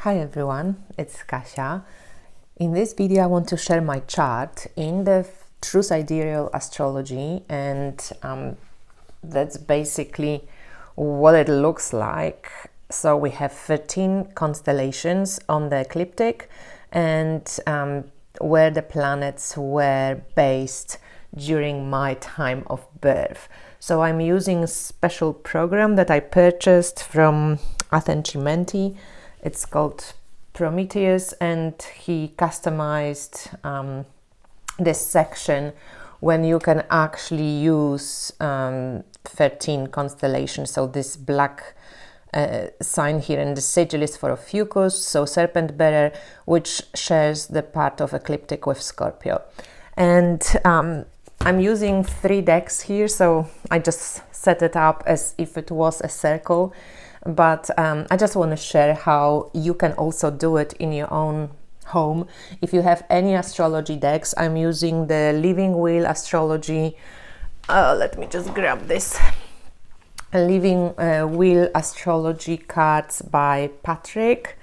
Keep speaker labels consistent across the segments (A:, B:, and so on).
A: Hi everyone, it's Kasia. In this video I want to share my chart in the True Sidereal Astrology, and that's basically what it looks like. So we have 13 constellations on the ecliptic, and where the planets were based during my time of birth. So I'm using a special program that I purchased from Athenchimenti. It's called Prometheus, and he customized this section when you can actually use 13 constellations. So this black sign here in the sigil is for Ophiuchus, so Serpent Bearer, which shares the part of ecliptic with Scorpio. And I'm using 3 decks here, so I just set it up as if it was a circle. But I just want to share how you can also do it in your own home. If you have any astrology decks, I'm using the Living Wheel Astrology. Let me just grab this. Living Wheel Astrology cards by Patrick.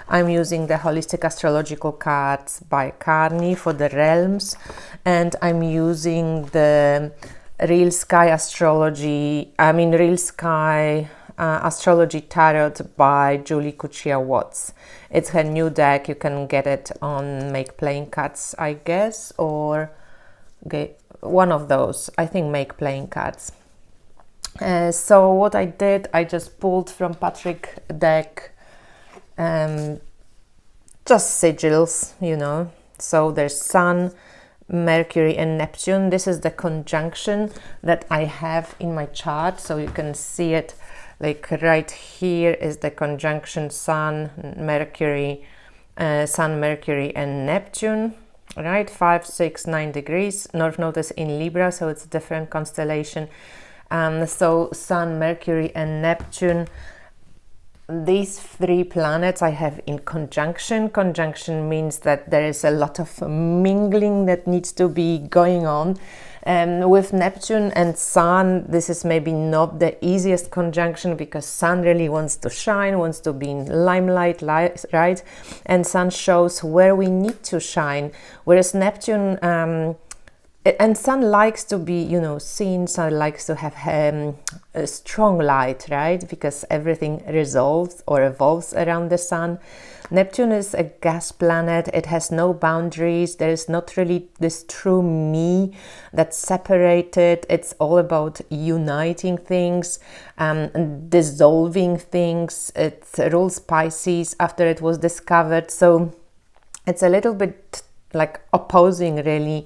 A: I'm using the Holistic Astrological cards by Carney for the realms. And I'm using the Real Sky Astrology Tarot by Julie Kuchia Watts. It's her new deck. You can get it on Make Playing Cards, I guess, or one of those. I think Make Playing Cards. So what I did, I just pulled from Patrick deck just sigils, you know. So there's Sun, Mercury and Neptune. This is the conjunction that I have in my chart, so you can see it. Like right here is the conjunction Sun, Mercury, and Neptune, right? 5, 6, 9 degrees. North Node is in Libra, so it's a different constellation. So Sun, Mercury, and Neptune. These 3 planets I have in conjunction. Conjunction means that there is a lot of mingling that needs to be going on. With Neptune and Sun, this is maybe not the easiest conjunction because Sun really wants to shine, wants to be in limelight, right? And Sun shows where we need to shine, whereas Neptune and Sun likes to be, you know, seen. Sun likes to have a strong light, right? Because everything resolves or evolves around the Sun. Neptune is a gas planet. It has no boundaries. There is not really this true me that's separated. It's all about uniting things, dissolving things. It rules Pisces after it was discovered. So it's a little bit like opposing, really,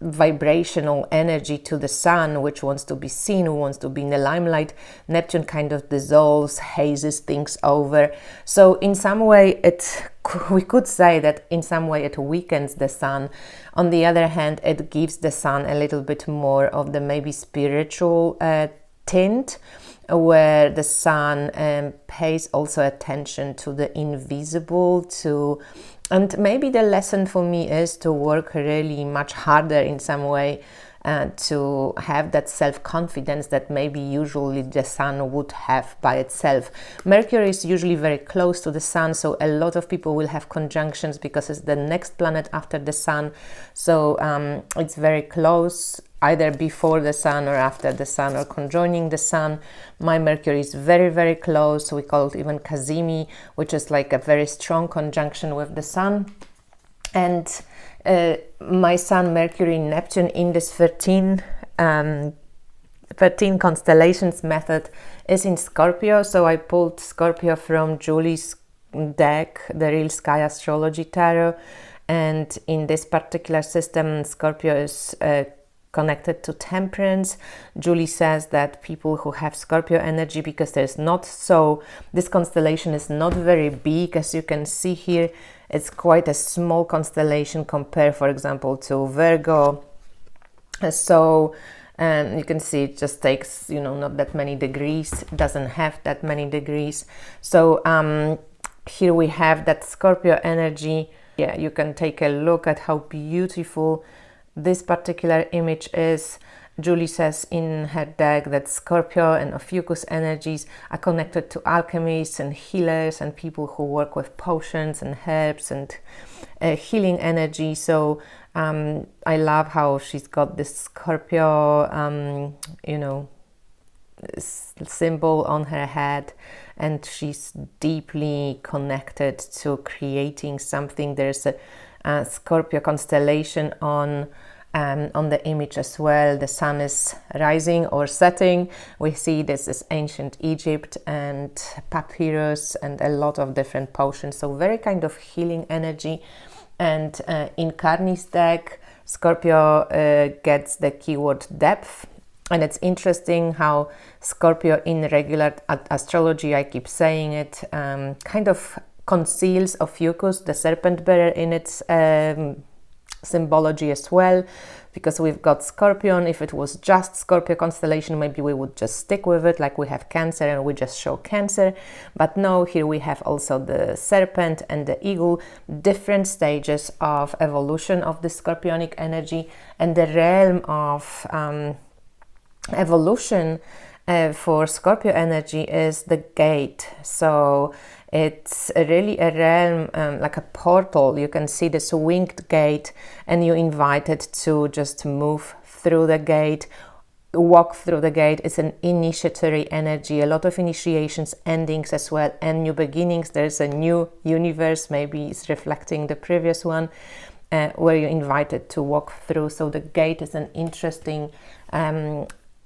A: vibrational energy to the Sun, which wants to be seen, who wants to be in the limelight. Neptune kind of dissolves, hazes things over. So in some way, we could say that in some way it weakens the Sun. On the other hand, it gives the Sun a little bit more of the maybe spiritual tint, where the Sun pays also attention to the invisible, and maybe the lesson for me is to work really much harder in some way to have that self-confidence that maybe usually the Sun would have by itself. Mercury is usually very close to the Sun, so a lot of people will have conjunctions because it's the next planet after the Sun. So it's very close, either before the Sun or after the Sun or conjoining the Sun. My Mercury is very, very close. We call it even Kazimi, which is like a very strong conjunction with the Sun. And my Sun, Mercury, Neptune in this 13 constellations method is in Scorpio. So I pulled Scorpio from Julie's deck, the Real Sky Astrology Tarot. And in this particular system, Scorpio is connected to temperance. Julie says that people who have Scorpio energy, because this constellation is not very big, as you can see here, it's quite a small constellation compared, for example, to Virgo. So you can see it just takes, not that many degrees, it doesn't have that many degrees. So here we have that Scorpio energy. Yeah, you can take a look at how beautiful this particular image is. Julie says in her deck that Scorpio and Ophiuchus energies are connected to alchemists and healers and people who work with potions and herbs and healing energy. So I love how she's got this Scorpio, symbol on her head, and she's deeply connected to creating something. There's a Scorpio constellation on the image as well. The sun is rising or setting. We see this is ancient Egypt and papyrus and a lot of different potions, so very kind of healing energy. And in Carney's deck, Scorpio gets the keyword depth. And it's interesting how Scorpio in regular astrology, I keep saying it, kind of conceals Ophiuchus, the serpent bearer, in its symbology as well, because we've got Scorpion. If it was just Scorpio constellation, maybe we would just stick with it, like we have Cancer and we just show Cancer. But no, here we have also the serpent and the eagle, different stages of evolution of the Scorpionic energy. And the realm of evolution for Scorpio energy is the gate. So it's really a realm, like a portal. You can see this winged gate, and you're invited to just move through the gate, walk through the gate. It's an initiatory energy, a lot of initiations, endings as well, and new beginnings. There's a new universe, maybe it's reflecting the previous one, where you're invited to walk through. So the gate is an interesting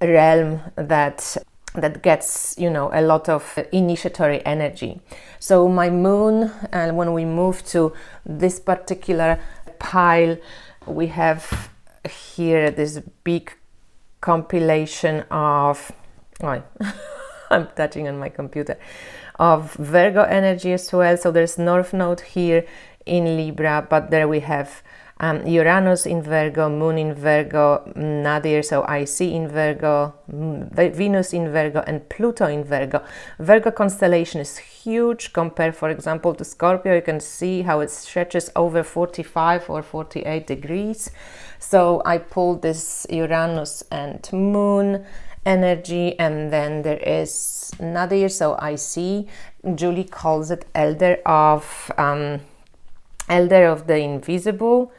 A: realm that gets, a lot of initiatory energy. So my moon, and when we move to this particular pile, we have here this big compilation of I'm touching on my computer, of Virgo energy as well. So there's North Node here in Libra, but there we have Uranus in Virgo, Moon in Virgo, Nadir, so IC in Virgo, Venus in Virgo, and Pluto in Virgo. Virgo constellation is huge compared, for example, to Scorpio. You can see how it stretches over 45 or 48 degrees. So I pulled this Uranus and Moon energy, and then there is Nadir, so IC. Julie calls it Elder of the Invisible.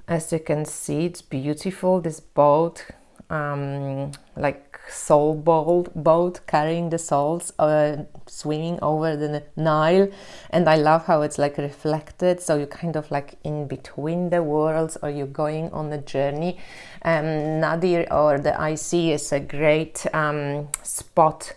A: As you can see, it's beautiful, this boat, like soul boat carrying the souls, swimming over the Nile. And I love how it's like reflected, so you're kind of like in between the worlds, or you're going on a journey. Nadir, or the IC, is a great spot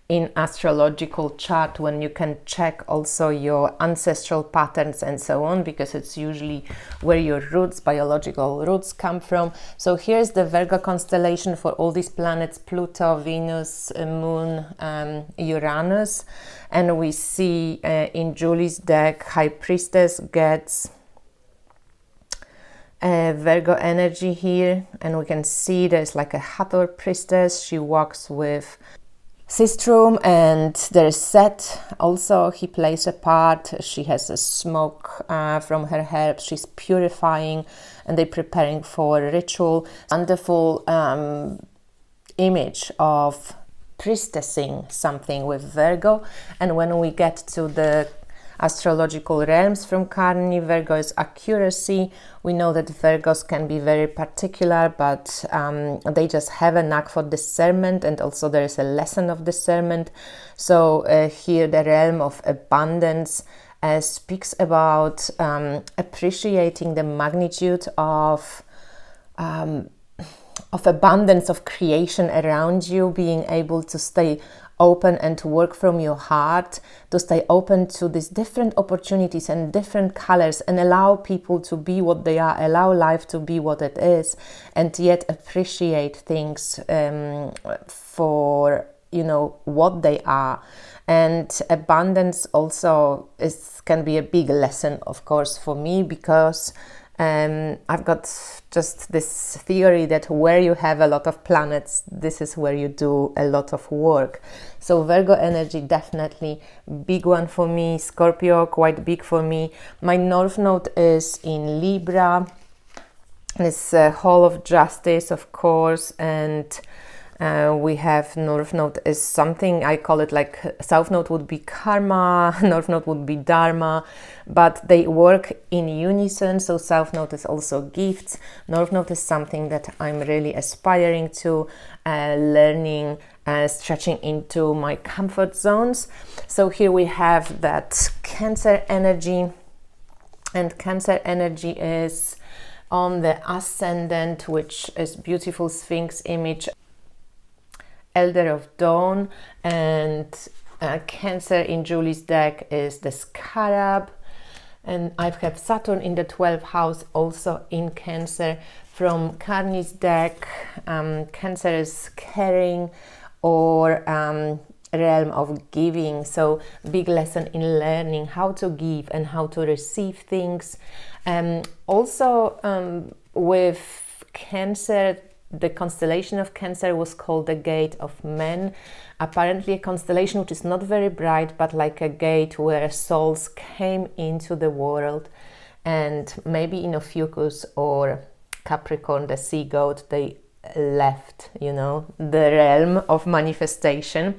A: in astrological chart when you can check also your ancestral patterns and so on, because it's usually where your roots, biological roots, come from. So here's the Virgo constellation for all these planets: Pluto, Venus, Moon, Uranus. And we see in Julie's deck, High Priestess gets Virgo energy here, and we can see there's like a Hathor priestess. She walks with Sistrum, and there's Set also, he plays a part. She has a smoke from her herbs. She's purifying, and they're preparing for a ritual. Wonderful image of priestessing something with Virgo. And when we get to the astrological realms from Carney, Virgo is accuracy. We know that Virgos can be very particular, but they just have a knack for discernment, and also there is a lesson of discernment. So here the realm of abundance speaks about appreciating the magnitude of abundance of creation around you, being able to stay open and to work from your heart, to stay open to these different opportunities and different colors, and allow people to be what they are, allow life to be what it is, and yet appreciate things for what they are. And abundance also can be a big lesson, of course, for me, because I've got just this theory that where you have a lot of planets, this is where you do a lot of work. So Virgo energy, definitely big one for me. Scorpio, quite big for me. My North Node is in Libra. This Hall of Justice, of course, and we have North Node is something, I call it like South Node would be karma, North Node would be dharma, but they work in unison. So South Node is also gifts. North Node is something that I'm really aspiring to, learning, stretching into my comfort zones. So here we have that Cancer energy, and Cancer energy is on the ascendant, which is beautiful Sphinx image, Elder of Dawn, and Cancer in Julie's deck is the Scarab, and I have Saturn in the 12th house also in Cancer. From Carney's deck, Cancer is caring or realm of giving, so big lesson in learning how to give and how to receive things. Also with Cancer, the constellation of Cancer was called the Gate of Men. Apparently a constellation which is not very bright, but like a gate where souls came into the world, and maybe in Ophiuchus or Capricorn, the sea goat, they left, you know, the realm of manifestation.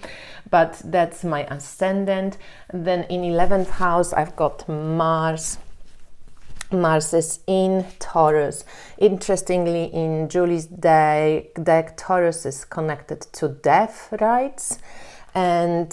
A: But that's my ascendant. Then in 11th house I've got Mars. Mars is in Taurus. Interestingly, in Julie's deck, Taurus is connected to death rites, and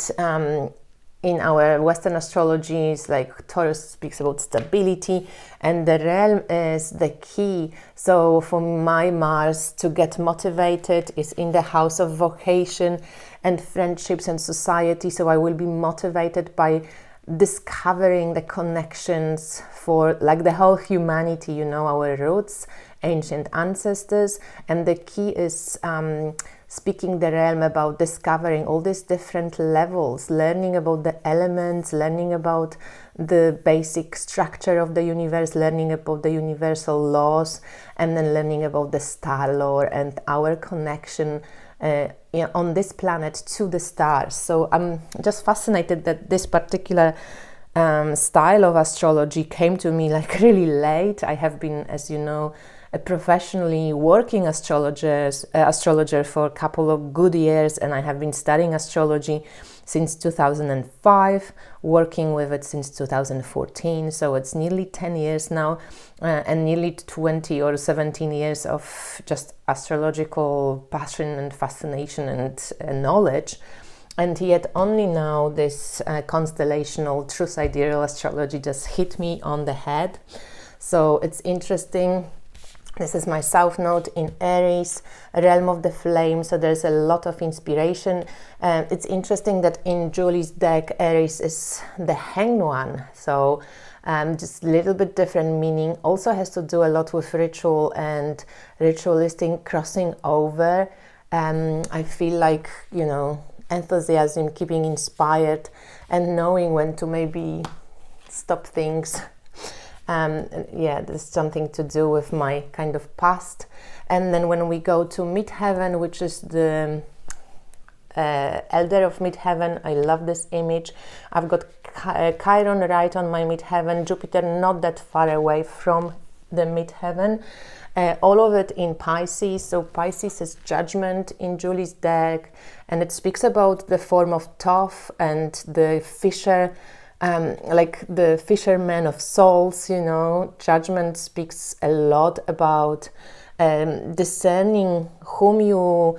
A: in our Western astrology, it's like Taurus speaks about stability, and the realm is the key. So for my Mars to get motivated is in the house of vocation and friendships and society. So I will be motivated by discovering the connections for like the whole humanity, you know, our roots, ancient ancestors. And the key is speaking the realm about discovering all these different levels, learning about the elements, learning about the basic structure of the universe, learning about the universal laws, and then learning about the star lore and our connection on this planet to the stars. So I'm just fascinated that this particular style of astrology came to me like really late. I have been, as you know, a professionally working astrologer for a couple of good years, and I have been studying astrology since 2005, working with it since 2014, so it's nearly 10 years now, and nearly 20 or 17 years of just astrological passion and fascination and knowledge. And yet only now this constellational true sidereal astrology just hit me on the head. So it's interesting. This is my South Node in Aries, realm of the flame, so there's a lot of inspiration. It's interesting that in Julie's deck, Aries is the Hanged One, so just a little bit different meaning. Also has to do a lot with ritual and ritualistic crossing over. I feel like, you know, enthusiasm, keeping inspired, and knowing when to maybe stop things. Yeah, there's something to do with my kind of past. And then when we go to midheaven, which is the Elder of midheaven, I love this image. I've got Chiron right on my midheaven, Jupiter not that far away from the midheaven. All of it in Pisces. So Pisces is judgment in Julie's deck, and it speaks about the form of Thoth and the fisher, like the fisherman of souls, you know. Judgment speaks a lot about discerning whom you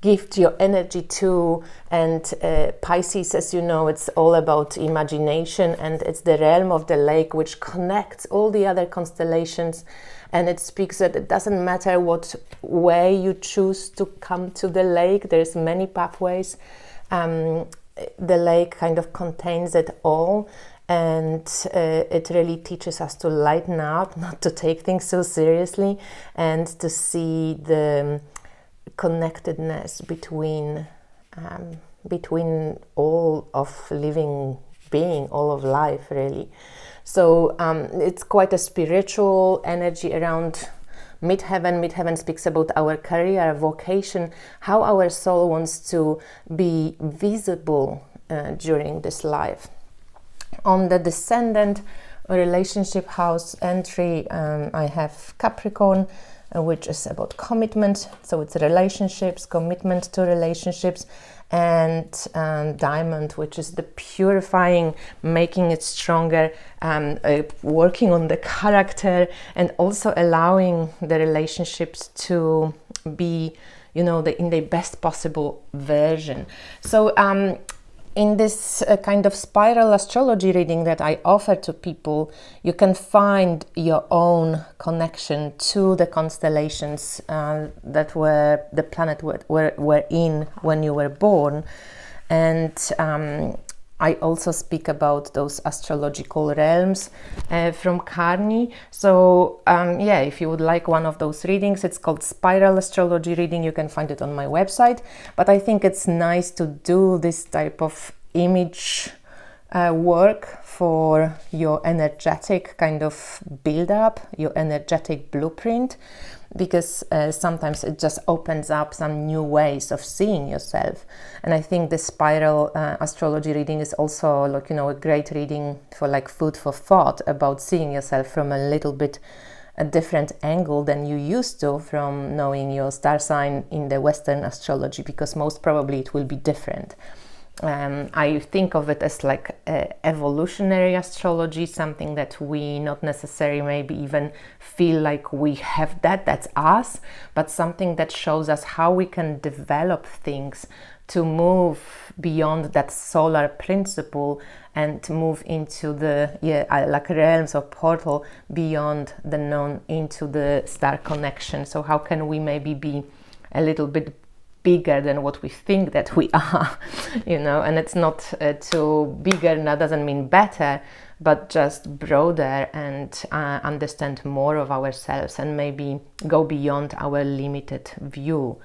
A: gift your energy to, and Pisces, as you know, it's all about imagination, and it's the realm of the lake which connects all the other constellations. And it speaks that it doesn't matter what way you choose to come to the lake, there's many pathways. The lake kind of contains it all, and it really teaches us to lighten up, not to take things so seriously, and to see the connectedness between all of living being, all of life, really. So it's quite a spiritual energy around midheaven. Midheaven speaks about our career, our vocation, how our soul wants to be visible during this life. On the descendant, relationship house entry, I have Capricorn, which is about commitment. So it's relationships, commitment to relationships, and Diamond, which is the purifying, making it stronger, working on the character, and also allowing the relationships to be, you know, in the best possible version. So in this kind of spiral astrology reading that I offer to people, you can find your own connection to the constellations that were the planet were in when you were born. And I also speak about those astrological realms from Carney. So yeah, if you would like one of those readings, it's called Spiral Astrology Reading. You can find it on my website. But I think it's nice to do this type of image work for your energetic kind of build-up, your energetic blueprint, because sometimes it just opens up some new ways of seeing yourself. And I think the spiral astrology reading is also, like, you know, a great reading for like food for thought about seeing yourself from a little bit a different angle than you used to from knowing your star sign in the Western astrology, because most probably it will be different. I think of it as like evolutionary astrology, something that we not necessarily maybe even feel like we have that's us, but something that shows us how we can develop things to move beyond that solar principle and move into the like realms or portal beyond the known into the star connection. So how can we maybe be a little bit bigger than what we think that we are, you know? And it's not too bigger, and that doesn't mean better, but just broader, and understand more of ourselves and maybe go beyond our limited view.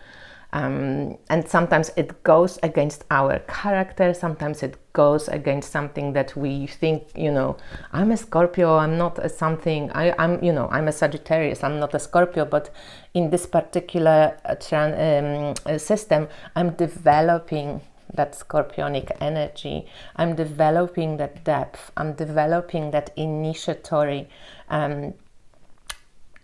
A: And sometimes it goes against our character, sometimes it goes against something that we think, you know, I'm a Scorpio, I'm not a something, I'm, you know, I'm a Sagittarius, I'm not a Scorpio, but in this particular system, I'm developing that Scorpionic energy, I'm developing that depth, I'm developing that initiatory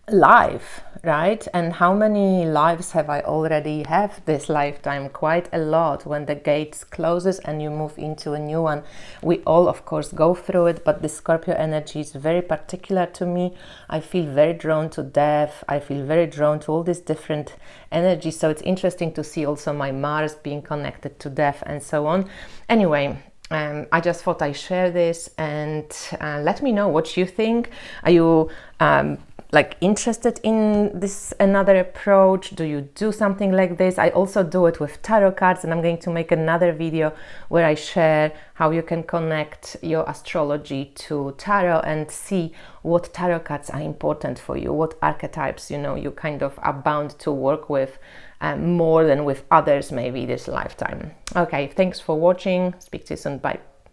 A: life, right? And how many lives have I already have this lifetime? Quite a lot. When the gates closes and you move into a new one, we all of course go through it, but the Scorpio energy is very particular to me. I feel very drawn to death, I feel very drawn to all these different energies, so it's interesting to see also my Mars being connected to death and so on. Anyway, I just thought I'd share this, and let me know what you think. Are you like interested in this another approach? Do you do something like this? I also do it with tarot cards, and I'm going to make another video where I share how you can connect your astrology to tarot and see what tarot cards are important for you, what archetypes, you know, you kind of are bound to work with more than with others maybe this lifetime. Okay, thanks for watching. Speak to you soon. Bye.